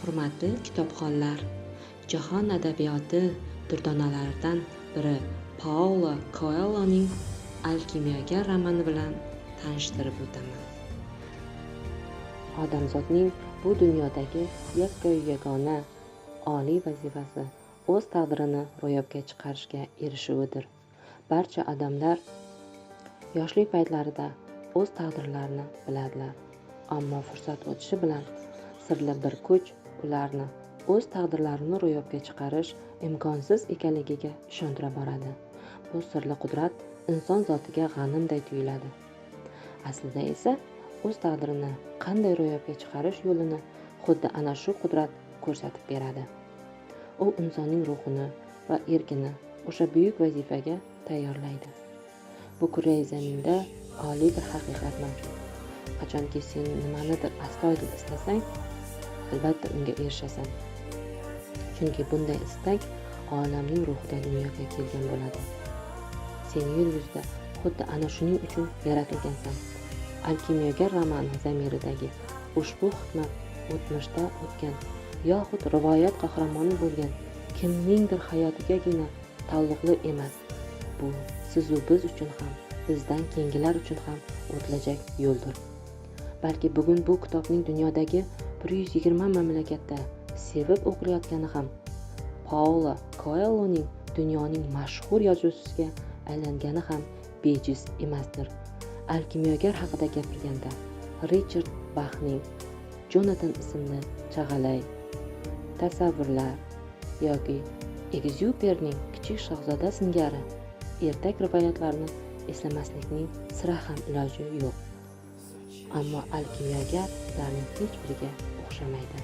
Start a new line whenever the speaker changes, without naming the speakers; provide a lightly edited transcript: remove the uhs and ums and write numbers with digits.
Hurmatli kitobxonlar, jahon adabiyoti durdonalaridan biri Paulo Coelhoning Alkimiyaga romani bilan tanishtirib o'taman. Odamzodning bu dunyodagi yagona oliy vazifasi o'z taqdirini ro'yobga chiqarishga erishuvidir. Barcha odamlar yoshlik paytlarida o'z taqdirlarini biladilar, ammo fursat o'tishi bilan sirli bir kuch ularni o'z taqdirlarini ro'yobga chiqarish imkonsiz ekanligiga ishontira boradi. Bu sirli qudrat inson zotiga g'animday tuyuladi. Aslida esa o'z taqdirini qanday ro'yobga chiqarish yo'lini xuddi ana shu qudrat ko'rsatib beradi. U insonning ruhini va erkini o'sha buyuk vazifaga tayyorlaydi. Bu kurrai zaminda oliy bir haqiqat mavjud. Qachonki sen nimanidir astoydil istasang, albatta unga erishasan. Chunki bunday istak olamning ruhida dunyoga kelgan bo'ladi. Sen yer yuzida xuddi ana shuning uchun yaratilgansan. Alkimiyaga romani zamiridagi ushbu hikmat o'tmishda o'tgan yoxud rivoyat qahramoni bo'lgan kimningdir hayotigagina taalluqli emas. Bu sizu biz uchun ham, bizdan keyingilar uchun ham o'tilajak yo'ldir. Balki bugun bu kitobning dunyodagi 120 mamlakatda sevib o'qilayotgani ham Paulo Coelhoning dunyoning mashhur yozuvchisiga aylangani ham bejiz emasdir. Alkimiyagar haqida gapirganda Richard Bachning Jonatan ismli chag'alay, tasavvurlar yoki Egzyuperning Kichik shahzoda singari ertak rivoyatlarini eslamaslikning sira ham iloji yo'q. Ammo alkimiyagar ularning hech biriga o'xshamaydi.